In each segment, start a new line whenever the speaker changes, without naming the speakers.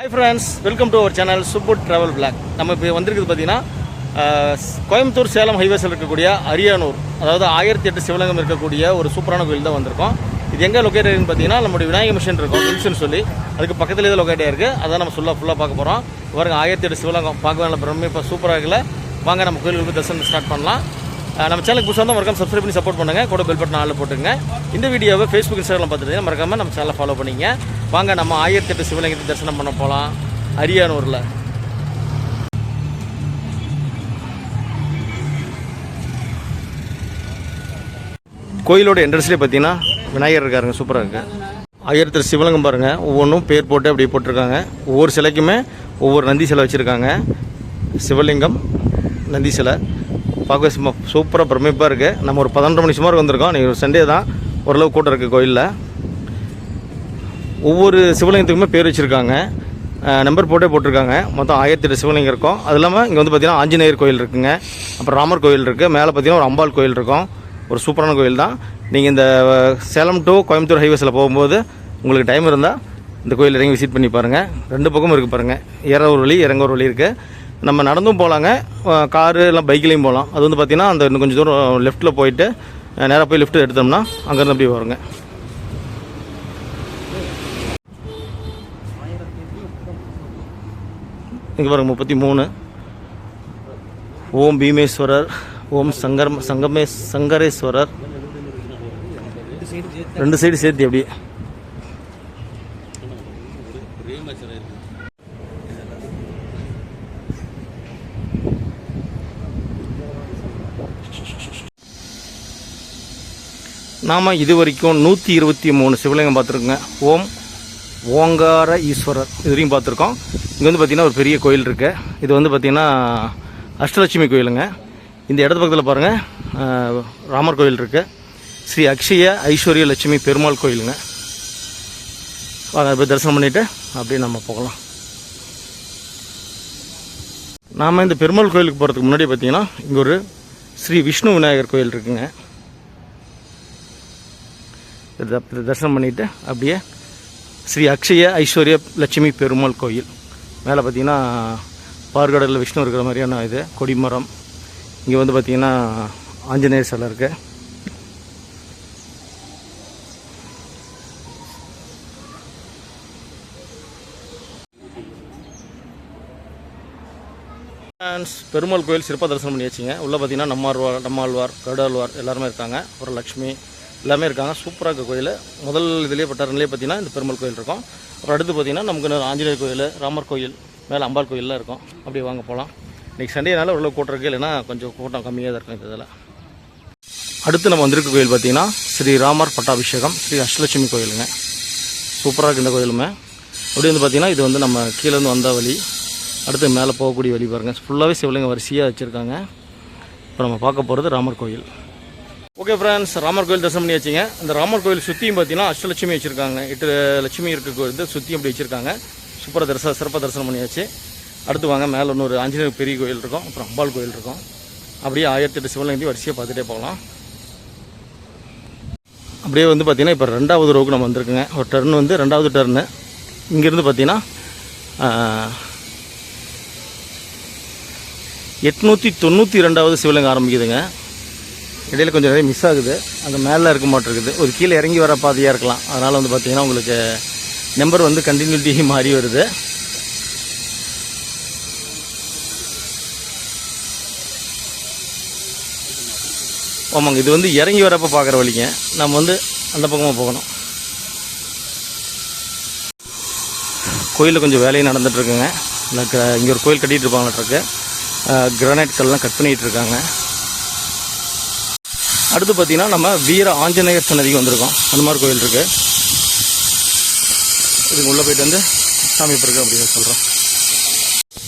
Hi friends, welcome to our channel Super Travel Vlog. நம்ம இப்போ வந்திருக்குது பார்த்தீங்கன்னா கோயம்புத்தூர் சேலம் ஹைவேஸில் இருக்கக்கூடிய அரியானூர், அதாவது 1008 சிவலிங்கம் இருக்கக்கூடிய ஒரு சூப்பரான கோயில் தான் வந்திருக்கோம். இது எங்கே லொக்கேட் ஆகிருக்குன்னு பார்த்தீங்கன்னா நம்மளுடைய விநாயகர் மிஷன் இருக்கும் ஹில்ஸ்னு சொல்லி, அதுக்கு பக்கத்துலேயே தான் லொக்கேட் ஆகிருக்கு. அதான் நம்ம ஃபுல்லாக பார்க்க போகிறோம். பாருங்க 1008 சிவலிங்கம் பார்க்க நல்ல பிரம்மை இப்போ சூப்பராக இருக்குல்ல. வாங்க நம்ம கோயிலுக்கு தரிசனம் ஸ்டார்ட் பண்ணலாம். நம்ம சேனலுக்கு புதுசாக தான் மறக்காம சப்ஸ்கிரைப் பண்ணி சப்போர்ட் பண்ணுங்கள். கூட பெல் பட்டன் ஆளில் போட்டுங்க. இந்த வீடியோவை ஃபேஸ்புக் இன்ஸ்டாகிராம் பார்த்துட்டு மறக்காமல் நம்ம சேனலை ஃபாலோ பண்ணிங்க. வாங்க நம்ம 1008 சிவலிங்கத்தை தரிசனம் பண்ண போகலாம் அரியானூரில். கோயிலோட என்ட்ரன்ஸ்லேயே பார்த்தீங்கன்னா விநாயகர் இருக்காருங்க, சூப்பராக இருக்குது. 1008 சிவலிங்கம் பாருங்கள், ஒவ்வொன்றும் பேர் போட்டு அப்படி போட்டிருக்காங்க. ஒவ்வொரு சிலைக்குமே ஒவ்வொரு நந்தி சிலை வச்சுருக்காங்க. சிவலிங்கம், நந்தி சிலை பார்க்க சூப்பராக பிரமிப்பாக இருக்குது. நம்ம ஒரு 12 மணி சுமார் வந்திருக்கோம். நீங்கள் ஒரு சண்டே தான், ஓரளவு கூட்டம் இருக்குது கோயிலில். ஒவ்வொரு சிவலிங்கத்துக்குமே பேர் வச்சுருக்காங்க, நம்பர் போட்டே போட்டிருக்காங்க. மொத்தம் 1008 சிவலிங்கம் இருக்கும். அது இல்லாமல் இங்கே வந்து பார்த்திங்கன்னா ஆஞ்சநேயர் கோயில் இருக்குங்க, அப்புறம் ராமர் கோயில் இருக்குது, மேலே பார்த்திங்கன்னா ஒரு அம்பாள் கோயில் இருக்கும். ஒரு சூப்பரான கோயில் தான். நீங்கள் இந்த சேலம் டு கோயம்புத்தூர் ஹைவேஸில் போகும்போது உங்களுக்கு டைம் இருந்தால் இந்த கோயில் இறங்கி விசிட் பண்ணி பாருங்கள். ரெண்டு பக்கமும் இருக்குது பாருங்கள், ஏற ஒரு வழி இறங்க ஒரு வழி இருக்குது. நம்ம நடந்தும் போகலாங்க, காரு இல்லை பைக்லேயும் போகலாம். அது வந்து பார்த்திங்கன்னா அந்த இன்னும் கொஞ்சம் தூரம் லெஃப்ட்டில் போயிட்டு நேராக போய் லெஃப்ட் எடுத்தோம்னா அங்கேருந்து அப்படி வருங்க. இங்கே பாருங்க 33. ஓம் பீமேஸ்வரர், ஓம் சங்கரேஸ்வரர், ரெண்டு சைடு சேர்த்து அப்படியே. நாம் இது வரைக்கும் 123 சிவலிங்கம் பார்த்துருக்கோங்க. ஓங்கார ஈஸ்வரர் இது வரைக்கும் பார்த்துருக்கோம். இங்கே வந்து பார்த்திங்கன்னா ஒரு பெரிய கோயில் இருக்குது. இது வந்து பார்த்திங்கன்னா அஷ்டலட்சுமி கோயிலுங்க. இந்த இடத்து பக்கத்தில் பாருங்கள் ராமர் கோயில் இருக்குது. ஸ்ரீ அக்ஷய ஐஸ்வர்ய லட்சுமி பெருமாள் கோயிலுங்க. போய் தரிசனம் பண்ணிவிட்டு அப்படியே நம்ம போகலாம். நாம் இந்த பெருமாள் கோயிலுக்கு போகிறதுக்கு முன்னாடி பார்த்திங்கன்னா இங்கே ஒரு ஸ்ரீ விஷ்ணு விநாயகர் கோயில் இருக்குங்க. தரிசனம் பண்ணிவிட்டு அப்படியே ஸ்ரீ அக்ஷய ஐஸ்வர்ய லட்சுமி பெருமாள் கோயில். மேலே பார்த்தீங்கன்னா பார்கடலில் விஷ்ணு இருக்கிற மாதிரியான இது கொடிமரம். இங்கே வந்து பார்த்திங்கன்னா ஆஞ்சநேயர் சிலை இருக்குது. பெருமாள் கோயில் சிறப்பாக தரிசனம் பண்ணி வச்சுங்க. உள்ளே பார்த்தீங்கன்னா நம்மாழ்வார் கருடாழ்வார் எல்லாருமே இருக்காங்க, அப்புறம் லக்ஷ்மி எல்லாமே இருக்காங்க. சூப்பராக இருக்க கோயில். முதல் இதுலேயே பட்டாரன்லேயே பார்த்தீங்கன்னா இந்த பெருமாள் கோயில் இருக்கும். அப்புறம் அடுத்து பார்த்திங்கன்னா நமக்கு ஆஞ்சநேயர் கோயில், ராமர் கோயில், மேலே அம்பாள் கோயிலெலாம் இருக்கும். அப்படியே வாங்க போகலாம். இன்றைக்கி சண்டேனால உள்ள கூட்டம் இருக்குது, இல்லைன்னா கொஞ்சம் கூட்டம் கம்மியாக தான் இருக்கும் இதில். அடுத்து நம்ம வந்திருக்க கோயில் பார்த்திங்கன்னா ஸ்ரீ ராமர் பட்டாபிஷேகம் ஸ்ரீ அஷ்டலட்சுமி கோயிலுங்க. சூப்பராக இருக்குது இந்த கோயிலுமே. அப்படி வந்து பார்த்திங்கன்னா இது வந்து நம்ம கீழேருந்து வந்த வழி, அடுத்து மேலே போகக்கூடிய வழி பாருங்கள். ஃபுல்லாகவே சிவலிங்கம் வரிசையாக வச்சுருக்காங்க. இப்போ நம்ம பார்க்க போகிறது ராமர் கோயில். ஓகே ஃப்ரெண்ட்ஸ், ராமர் கோயில் தரிசனம் பண்ணி வச்சுங்க. அந்த ராமர் கோயில் சுற்றியும் பார்த்தீங்கன்னா அஷ்டலட்சுமி வச்சுருக்காங்க. 8 லட்சுமி இருக்க கோயில் சுற்றியும் அப்படி வச்சுருக்காங்க. சூப்பராக சிறப்பாக தரிசனம் பண்ணியாச்சு. அடுத்து வாங்க, மேலே இன்னொரு ஆஞ்சநேயர் பெரிய கோயில் இருக்கும், அப்புறம் அம்பாள் கோயில் இருக்கும். அப்படியே 1008 சிவலிங்கத்தையும் வரிசையாக பார்த்துட்டே போகலாம். அப்படியே வந்து பார்த்திங்கன்னா இப்போ 2வது ரோவுக்கு நம்ம வந்திருக்குங்க. ஒரு டர்ன் வந்து 2வது டர்னு. இங்கேருந்து பார்த்திங்கன்னா 892வது சிவலிங்கம் ஆரம்பிக்குதுங்க. இடையில் கொஞ்சம் நிறைய மிஸ் ஆகுது, அந்த மேலே இருக்க மாட்டிருக்குது. ஒரு கீழே இறங்கி வர பாதையாக இருக்கலாம். அதனால் வந்து பார்த்திங்கன்னா உங்களுக்கு நம்பர் வந்து கண்டினியூட்டி மாறி வருது. ஆமாங்க, இது வந்து இறங்கி வரப்போ பார்க்குற வழிங்க. நம்ம வந்து அந்த பக்கமாக போகணும். கோயிலில் கொஞ்சம் வேலையும் நடந்துகிட்ருக்குங்க. இங்கே ஒரு கோயில் கட்டிகிட்டு இருப்பாங்களாட்ருக்கு. கிரானைட் கல்லாம் கட் பண்ணிகிட்டு இருக்காங்க. அடுத்து பார்த்திங்கன்னா நம்ம வீர ஆஞ்சநேயர் சன்னதிக்கு வந்திருக்கோம். ஹனுமார் கோயில் இருக்குது. இதுக்கு உள்ளே போய்ட்டு வந்து சாமி பிறகு அப்படின்னு சொல்கிறோம்.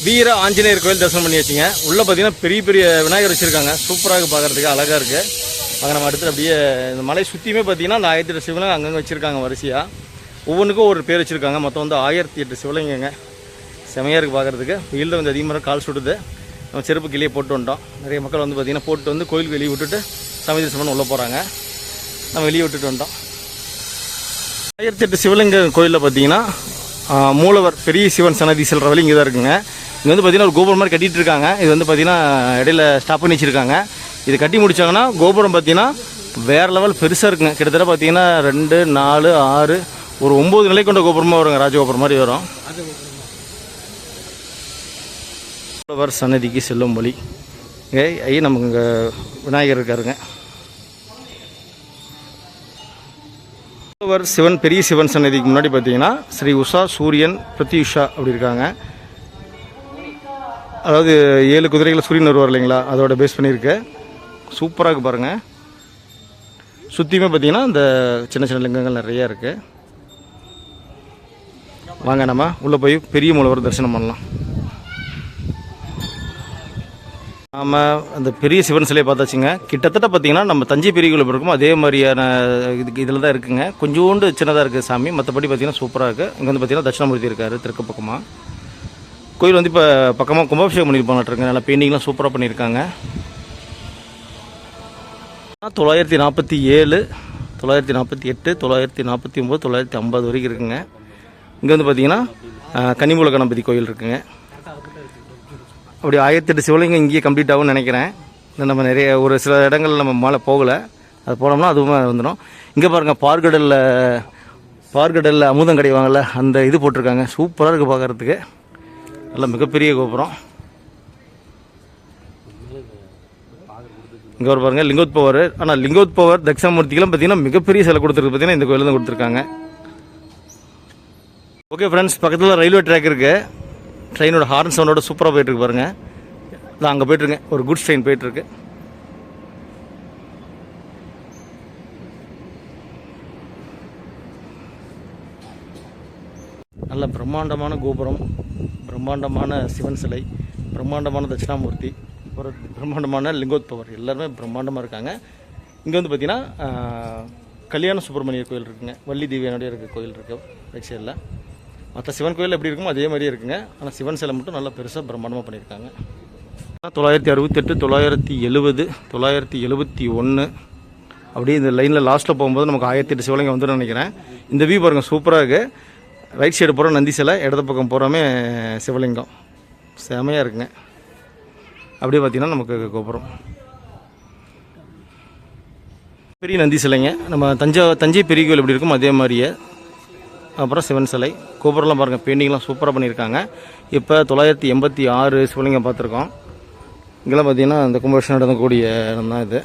வீர ஆஞ்சநேயர் கோயில் தரிசனம் பண்ணி வச்சுங்க. உள்ளே பார்த்திங்கன்னா பெரிய பெரிய விநாயகர் வச்சுருக்காங்க. சூப்பராக பார்க்குறதுக்கு அழகாக இருக்குது. அங்கே நம்ம அடுத்து அப்படியே இந்த மலை சுற்றியுமே பார்த்திங்கன்னா அந்த 1008 சிவலிங்கம் அங்கங்கே வச்சுருக்காங்க வரிசையாக. ஒவ்வொன்றுக்கும் ஒரு பேர் வச்சுருக்காங்க. மொத்தம் வந்து 1008 சிவலிங்கங்க. செமையாக இருக்குது பார்க்குறதுக்கு. வெயிலில் வந்து அதிகமாக கால் சுடுது. நம்ம செருப்பு கிளியே போட்டு வந்துட்டோம். நிறைய மக்கள் வந்து பார்த்திங்கன்னா போட்டு வந்து கோயிலுக்கு வெளியே விட்டுட்டு சாமி தரிசனம் உள்ளே போகிறாங்க. நம்ம வெளியே விட்டுட்டு வந்துட்டோம். 1008 சிவலிங்க கோயிலில் பார்த்தீங்கன்னா மூலவர் பெரிய சிவன் சன்னதி செல்கிற வழி இங்கே தான் இருக்குங்க. இங்கே வந்து பார்த்திங்கன்னா ஒரு கோபுரம் மாதிரி கட்டிகிட்டு இருக்காங்க. இது வந்து பார்த்திங்கன்னா இடையில ஸ்டாப் பண்ணி வச்சுருக்காங்க. இது கட்டி முடித்தாங்கன்னா கோபுரம் பார்த்திங்கன்னா வேறு லெவல் பெருசாக இருக்குங்க. கிட்டத்தட்ட பார்த்திங்கன்னா 2, 4, 6 ஒரு 9 நிலை கொண்ட கோபுரமாக வருங்க. ராஜகோபுரம் மாதிரி வரும். மூலவர் சன்னதிக்கு செல்லும் வழி ஐயா நமக்கு இங்கே விநாயகர் இருக்காருங்க. மூலவர் சிவன் பெரிய சிவன் சன்னதிக்கு முன்னாடி பார்த்தீங்கன்னா ஸ்ரீ உஷா சூரியன் பிரத்யுஷா அப்படி இருக்காங்க. அதாவது 7 குதிரைகளை சூரியன் வருவார் இல்லைங்களா, அதோட பேஸ் பண்ணியிருக்கு. சூப்பராக இருக்குது பாருங்கள். சுற்றியுமே பார்த்தீங்கன்னா இந்த சின்ன சின்ன லிங்கங்கள் நிறையா இருக்குது. வாங்க நம்ம உள்ளே போய் பெரிய மூலவர் தரிசனம் பண்ணலாம். நாம் அந்த பெரிய சிவன் சிலையை பார்த்தாச்சுங்க. கிட்டத்தட்ட பார்த்திங்கன்னா நம்ம தஞ்சை பெரிய கோயில் இருக்கும் அதே மாதிரியான இதில் தான் இருக்குங்க. கொஞ்சோண்டு சின்னதாக இருக்குது சாமி. மற்றபடி பார்த்திங்கன்னா சூப்பராக இருக்குது. இங்கே வந்து பார்த்திங்கன்னா தட்சிணாமூர்த்தி இருக்கார் தெற்கு பக்கமாக. கோயில் வந்து இப்போ பக்கமாக கும்பாபிஷேகம் பண்ணியிருப்பாங்க. நல்லா பெயிண்டிங்லாம் சூப்பராக பண்ணியிருக்காங்க. 947, 948, 949, 950 வரைக்கும் இருக்குங்க. இங்கே வந்து பார்த்திங்கன்னா கன்னிமூல கணபதி கோயில் இருக்குங்க. அப்படி 1008 சிவலிங்கம் இங்கேயே கம்ப்ளீட் ஆகும்னு நினைக்கிறேன். நம்ம நிறைய ஒரு சில இடங்கள் நம்ம மேலே போகலை. அது போனோம்னா அதுவுமே வந்துடும். இங்கே பாருங்கள் பார்கடலில் அமுதம் கிடைவாங்கள்ல, அந்த இது போட்டிருக்காங்க. சூப்பராக இருக்குது பார்க்குறதுக்கு. நல்லா மிகப்பெரிய கோபுரம். இங்கே ஒரு பாருங்கள் லிங்கோத்பவர். ஆனால் லிங்கோத்பவர் தட்சிணாமூர்த்திக்கெல்லாம் பார்த்திங்கன்னா மிகப்பெரிய சிலை கொடுத்துருக்கு. பார்த்திங்கன்னா இந்த கோயில் தான் கொடுத்துருக்காங்க. ஓகே ஃப்ரெண்ட்ஸ், பக்கத்தில் ரயில்வே ட்ராக் இருக்குது. ட்ரெயினோட ஹார்ன் சவுண்டோட சூப்பராக போயிட்டுருக்கு பாருங்கள். நான் அங்கே போய்ட்டுருக்கேன். ஒரு குட்ஸ் ட்ரெயின் போயிட்டுருக்கு. நல்ல பிரம்மாண்டமான கோபுரம், பிரம்மாண்டமான சிவன் சிலை, பிரம்மாண்டமான தட்சிணாமூர்த்தி, ஒரு பிரம்மாண்டமான லிங்கோத்பவர், எல்லாருமே பிரம்மாண்டமாக இருக்காங்க. இங்கே வந்து பார்த்திங்கன்னா கல்யாண சுப்பிரமணியர் கோயில் இருக்குங்க. வள்ளி தேவியானுடைய இருக்க கோயில் இருக்குது ரைட் சைடில். மற்ற சிவன் கோயில் எப்படி இருக்குமோ அதே மாதிரியே இருக்குங்க. ஆனால் சிவன் சிலை மட்டும் நல்லா பெருசாக பிரம்மாண்டமாக பண்ணியிருக்காங்க. 968, 970, 971 அப்படியே இந்த லைனில் லாஸ்ட்டில் போகும்போது நமக்கு 1008 சிவலிங்கம் வந்துடும் நினைக்கிறேன். இந்த வியூ பாருங்கள் சூப்பராக இருக்குது. ரைட் சைடு போகிற நந்தி சிலை, இடது பக்கம் போகிறோமே சிவலிங்கம். செமையாக இருக்குங்க. அப்படியே பார்த்திங்கன்னா நமக்கு கோபுரம் பெரிய நந்தி சிலைங்க. நம்ம தஞ்சை பெரிய கோயில் எப்படி இருக்கும் அதே மாதிரியே. அப்புறம் சிவன் சிலை, கோபுரம்லாம் பாருங்கள் பெயிண்டிங்லாம் சூப்பராக பண்ணியிருக்காங்க. இப்போ 986 சிவலிங்கம் பார்த்துருக்கோம். இங்கெல்லாம் பார்த்திங்கன்னா இந்த கும்பாபிஷேகம் நடக்கக்கூடிய இடம் தான் இது.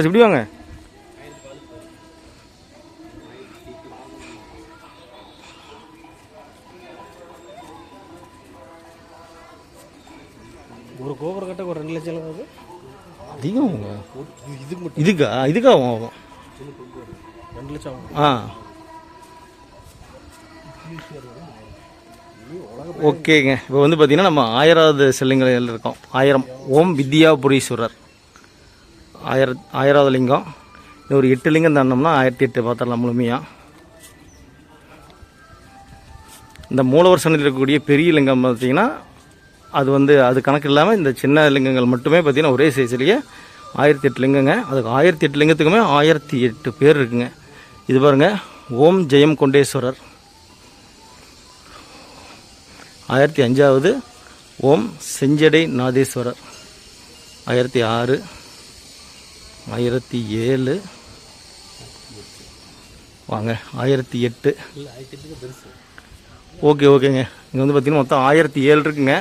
இப்படி வாங்க.
ஒரு கோபுரம் கட்ட ஒரு 2 லட்சம் ஆகுது.
அதிகம் இதுக்கா ஆகும்
2 லட்சம் ஆகும்.
ஓகேங்க. இப்போ வந்து பார்த்திங்கன்னா நம்ம 1000வது சிலைங்கள் இருக்கோம். 1000 ஓம் வித்யாபுரீஸ்வரர் 1000வது லிங்கம். இன்னும் ஒரு 8 லிங்கம் தாண்டோம்னா 1008 பார்த்துடலாம் முழுமையாக. இந்த மூலவர் சன்னதியில் இருக்கக்கூடிய பெரிய லிங்கம் பார்த்திங்கன்னா அது கணக்கு இல்லாமல் இந்த சின்ன லிங்கங்கள் மட்டுமே பார்த்திங்கன்னா ஒரே சைஸ்லேயே 1008 லிங்கங்க. அதுக்கு 1008 லிங்கத்துக்குமே 1008 பேர் இருக்குங்க. இது பாருங்கள் ஓம் ஜெயம் கொண்டேஸ்வரர். 1005வது ஓம் செஞ்சடை நாதேஸ்வரர். 1006, 1007 வாங்க 1008. ஓகேங்க. இங்கே வந்து பார்த்திங்கன்னா மொத்தம் 1007 இருக்குங்க.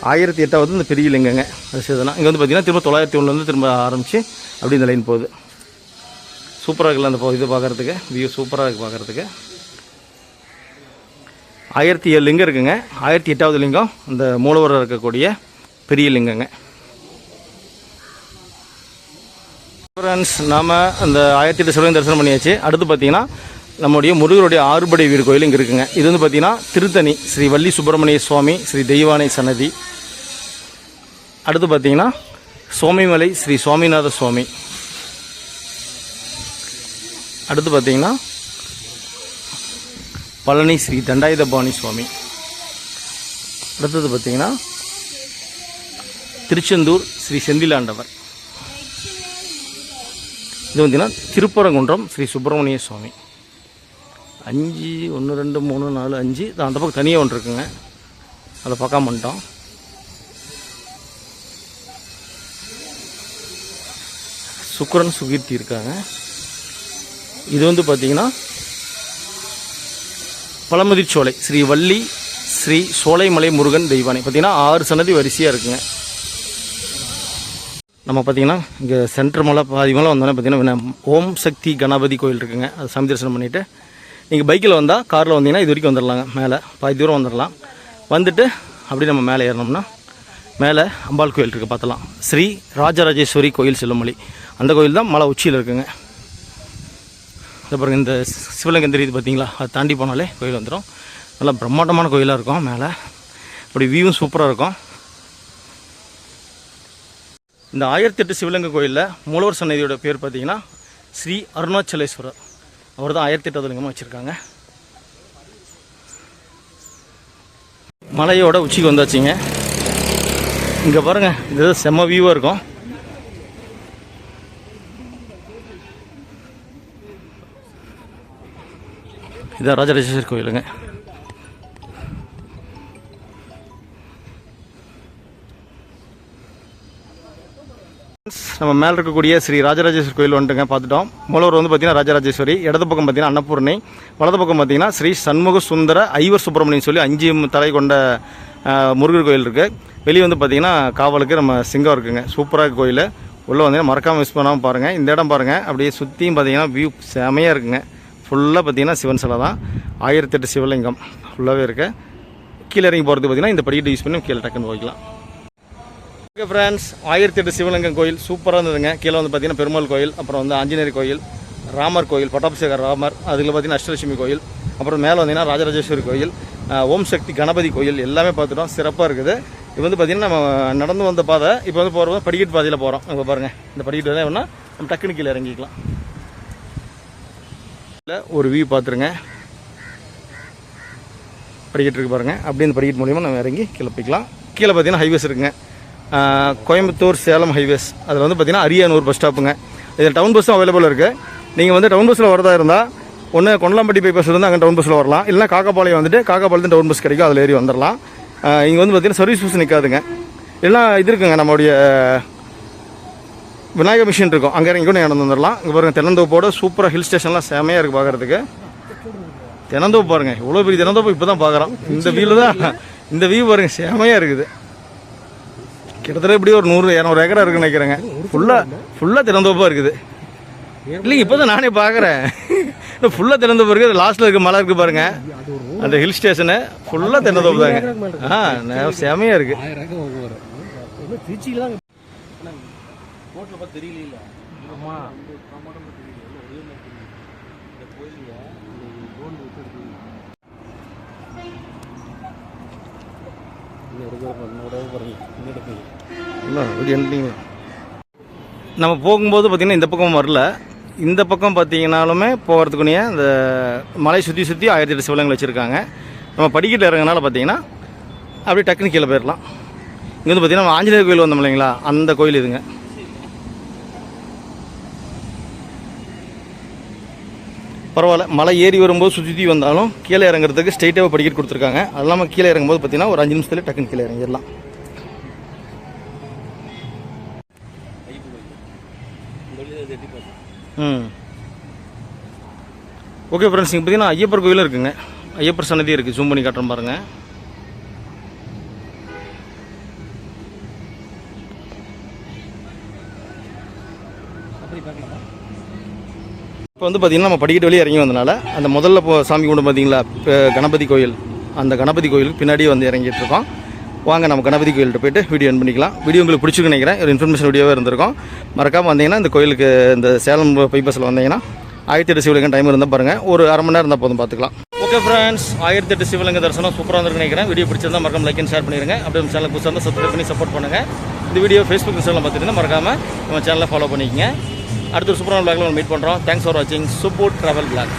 1008வது இந்த பெரிய லிங்கங்க. அது சரிதான். இங்கே வந்து பார்த்திங்கன்னா திரும்ப 901 திரும்ப ஆரம்பித்து அப்படி இந்த லைன் போகுது. சூப்பராக இருக்குல்ல அந்த இது பார்க்குறதுக்கு. வியூ சூப்பராக இருக்குது பார்க்குறதுக்கு. 1007 லிங்கம் இருக்குங்க. 1008வது லிங்கம் இந்த மூலவரில் இருக்கக்கூடிய பெரிய லிங்கங்க. ஃப்ரெண்ட்ஸ், நாம் அந்த 1008 சிவலிங்கம் தரிசனம் பண்ணியாச்சு. அடுத்து பார்த்திங்கன்னா நம்முடைய முருகருடைய 6படை வீடு கோயில் இங்கே இருக்குங்க. இது வந்து பார்த்திங்கன்னா திருத்தணி ஸ்ரீ வள்ளி சுப்பிரமணிய சுவாமி ஸ்ரீ தெய்வானை சன்னதி. அடுத்து பார்த்திங்கன்னா சுவாமிமலை ஸ்ரீ சுவாமிநாத சுவாமி. அடுத்து பார்த்திங்கன்னா பழனி ஸ்ரீ தண்டாயுதபாணி சுவாமி. அடுத்தது பார்த்திங்கன்னா திருச்செந்தூர் ஸ்ரீ செந்திலாண்டவர். இது பார்த்தீங்கன்னா திருப்பரங்குன்றம் ஸ்ரீ சுப்பிரமணிய சுவாமி. 5 1 2 3 4 5 அந்த பக்கம் தனியாக ஒன்று இருக்குங்க, அதை பார்க்காம வந்துட்டோம். சுக்கிரன் சுகீர்த்தி இருக்காங்க. இது வந்து பார்த்திங்கன்னா பழமுதிர்ச்சோலை ஸ்ரீ வள்ளி ஸ்ரீ சோலைமலை முருகன் தெய்வானை பார்த்திங்கன்னா 6 சன்னதி வரிசையாக இருக்குங்க. நம்ம பார்த்திங்கன்னா இங்கே சென்ட்ரு மலை பாதி மலை வந்தோன்னே பார்த்திங்கன்னா ஓம் சக்தி கணபதி கோயில் இருக்குங்க. அது சாமி தரிசனம் பண்ணிவிட்டு நீங்கள் பைக்கில் வந்தால் காரில் வந்தீங்கன்னா இது வரைக்கும் வந்துடலாங்க. மேலே பாதி தூரம் வந்துடலாம். வந்துட்டு அப்படி நம்ம மேலே ஏறினோம்னா மேலே அம்பாள் கோயில் இருக்குது பார்த்தலாம். ஸ்ரீ ராஜராஜேஸ்வரி கோயில் செல்லுமலை, அந்த கோயில் தான் மலை உச்சியில் இருக்குங்க. இதை பாருங்கள், இந்த சிவலிங்கம் தெரியுது பார்த்தீங்களா, அதை தாண்டி போனாலே கோயில் வந்துடும். நல்லா பிரம்மாண்டமான கோயிலாக இருக்கும். மேலே அப்படி வியூவும் சூப்பராக இருக்கும். இந்த 1008 சிவலிங்க கோயிலில் மூலவர் சன்னதியோட பேர் பார்த்தீங்கன்னா ஸ்ரீ அருணாச்சலேஸ்வரர். அவர் தான் 1008 லிங்கமாக வச்சுருக்காங்க. மலையோட உச்சிக்கு வந்தாச்சுங்க. இங்கே பாருங்கள், இது செம்ம வியூவாக இருக்கும். இதான் ராஜராஜேஸ்வரர் கோயிலுங்க. நம்ம மேலே இருக்கக்கூடிய ஸ்ரீ ராஜராஜேஸ்வரி கோயில் வந்துட்டுங்க, பார்த்துட்டோம். மூலவர் வந்து பார்த்திங்கன்னா ராஜராஜேஸ்வரி, இடது பக்கம் பார்த்திங்கன்னா அன்னபூர்ணி, வலது பக்கம் பார்த்திங்கன்னா ஸ்ரீ சண்முக சுந்தர ஐவர் சுப்பிரமணியன் சொல்லி 5 தலை கொண்ட முருகர் கோயில் இருக்குது. வெளியே வந்து பார்த்திங்கன்னா காவலுக்கு நம்ம சிங்கம் இருக்குங்க. சூப்பராக கோயில். உள்ளே வந்தீங்கன்னா மறக்காமல் மிஸ் பண்ணாமல் பாருங்கள். இந்த இடம் பாருங்கள், அப்படியே சுற்றியும் பார்த்திங்கன்னா வியூ செமையாக இருக்குங்க. ஃபுல்லாக பார்த்திங்கன்னா சிவன் சிலை தான். 1008 சிவலிங்கம் ஃபுல்லாகவே இருக்குது. கீழே இறங்கி போகிறதுக்கு பார்த்திங்கன்னா இந்த படிக்கட்டு யூஸ் பண்ணி கீழே டக்குன்னு போய்க்கலாம். ஓகே ஃப்ரெண்ட்ஸ், 1008 சிவலிங்கம் கோயில் சூப்பராக இருந்ததுங்க. கீழே வந்து பார்த்திங்கன்னா பெருமாள் கோயில், அப்புறம் வந்து ஆஞ்சநேயர் கோயில், ராமர் கோயில், பட்டாபிஷேகர் ராமர், அதில் பார்த்திங்கன்னா அஷ்டலட்சுமி கோயில், அப்புறம் மேலே வந்தீங்கன்னா ராஜராஜேஸ்வரி கோயில், ஓம் சக்தி கணபதி கோயில் எல்லாமே பார்த்துட்டோம். சிறப்பாக இருக்குது. இது வந்து பார்த்திங்கன்னா நம்ம நடந்து வந்த பாதை. இப்போ வந்து போகிறோம் படிக்கட்டு பாதையில் போகிறோம். இப்போ பாருங்கள், இந்த படிக்கட்டு தான் வேணால் நம்ம டக்குனு கீழே இறங்கிக்கலாம். ஒரு வியூ பார்த்துருங்க, படிக்கட்டு இருக்குது பாருங்கள். அப்படி இந்த படிக்கட்டு மூலிமா நம்ம இறங்கி கீழே போய்க்கலாம். கீழே பார்த்திங்கன்னா ஹைவேஸ் இருக்குங்க, கோயம்புத்தூர் சேலம் ஹைவேஸ். அதில் வந்து பார்த்திங்கன்னா அரியானூர் பஸ் ஸ்டாப்புங்க. இதில் டவுன் பஸ்ஸும் அவைலபிள் இருக்குது. நீங்கள் வந்து டவுன் பஸ்ஸில் வரதா இருந்தால் ஒன்று கொண்டலாம்பட்டி பைபாஸ் இருந்தால் அங்கே டவுன் பஸ்ஸில் வரலாம். இல்லைனா காக்காபாளையம் வந்துட்டு காக்காபாளையத்து டவுன் பஸ் கிடைக்கும், அதில் ஏறி வந்துடலாம். இங்கே வந்து பார்த்திங்கன்னா சர்வீஸ் பஸ் நிற்காதுங்க. இல்லைனா இது இருக்குங்க, நம்மளுடைய விநாயகர் மிஷின் இருக்கும், அங்கே இறங்கி கூட நடந்து வந்துடலாம். இங்கே பாருங்கள், தென்னந்தோப்போட சூப்பராக ஹில் ஸ்டேஷன்லாம் செமையாக இருக்குது பார்க்குறதுக்கு. தென்னந்தோப்பு பாருங்கள், இவ்வளோ பெரிய தென்னந்தோப்பு இப்போ தான் பார்க்குறோம். இந்த வியூவில் தான் இந்த வியூ பாருங்கள், செமையாக இருக்குது. கிட்டத்தட்ட இப்படி ஒரு 100-200 ஏக்கரா இருக்குன்னு நினைக்கிறேங்க. ஃபுல்லாக திறந்தோப்பாக இருக்குது. இல்லைங்க, இப்போ தான் நானே பார்க்குறேன். ஃபுல்லாக திறந்தோப்பு இருக்குது. லாஸ்ட்டில் இருக்க மலை இருக்குது பாருங்க, அந்த ஹில் ஸ்டேஷனு ஃபுல்லாக திறந்தோப்பு தாங்க. செமையாக இருக்குது. நம்ம போகும்போது பார்த்திங்கன்னா இந்த பக்கம் வரல, இந்த பக்கம் பார்த்தீங்கன்னாலுமே போகிறதுக்குனே இந்த மலை சுற்றி 1008 சிவலிங்கங்கள் வச்சுருக்காங்க. நம்ம படிக்கட்டில் இறங்கினால பார்த்தீங்கன்னா அப்படியே டக்குனு கீழே போயிடலாம். இங்கே வந்து பார்த்திங்கன்னா ஆஞ்சநேயர் கோயில் வந்தோம் இல்லைங்களா, அந்த கோயில் இதுங்க. பரவாயில்ல, மலை ஏறி வரும்போது சுற்றி வந்தாலும் கீழே இறங்குறதுக்கு ஸ்ட்ரெயிட்டாக படிக்கட்டு கொடுத்துருக்காங்க. அது இல்லாமல் கீழே இறங்கும்போது பார்த்திங்கன்னா ஒரு 5 நிமிஷத்துல டக்குன்னு கீழே இறங்கிடலாம். ஓகே ஃப்ரெண்ட்ஸ், இங்கே பார்த்தீங்கன்னா ஐயப்பர் கோயிலும் இருக்குங்க. ஐயப்பர் சன்னதி இருக்குது, ஜூம் பண்ணி காட்டுறேன் பாருங்கள். இப்போ வந்து பார்த்திங்கன்னா நம்ம படிக்கட்டு வெளியே இறங்கி வந்தனால அந்த முதல்ல சாமி கும்பிட்டு பார்த்தீங்களா கணபதி கோயில், அந்த கணபதி கோயிலுக்கு பின்னாடியே வந்து இறங்கிட்டு இருக்கோம். வாங்க நம்ம கணபதி கோயில்கிட்ட போய்ட்டு வீடியோ என் பண்ணிக்கலாம். வீடியோ உங்களுக்கு பிடிச்சிருக்கு நினைக்கிறேன். ஒரு இன்ஃபர்மேஷன் வீடியோவாக இருந்திருக்கும். மறக்காமல் வந்தீங்கன்னா இந்த கோயிலுக்கு இந்த சேலம் பைபாஸில் வந்தீங்கன்னா 1008 சிவலிங்கம் டைம் இருந்தால் பாருங்கள், ஒரு அரை மணி நேரம் இருந்தால் போதும், பார்த்துக்கலாம். ஓகே ஃப்ரெண்ட்ஸ், 1008 சிவலிங்க தரிசனம் சூப்பராக இருந்திருக்கு நினைக்கிறேன். வீடியோ பிடிச்சிருந்தால் மறக்காம லைக் அண்ட் ஷேர் பண்ணிடுங்க. அப்படியே நம்ம சேனல் புதுசாக இருந்தால் சப்ஸ்கிரைப் பண்ணி சப்போர்ட் பண்ணுங்கள். இந்த வீடியோ ஃபேஸ்புக் இன்ஸ்டாவில் பார்த்துட்டு மறக்காமல் நம்ம சேனலை ஃபாலோ பண்ணிக்கங்க. அடுத்த ஒரு சூப்பரான விளாகில் மீட் பண்ணுறோம். தேங்க்ஸ் ஃபார் வாட்சிங் சூப்பர் ட்ராவல் விளாக்.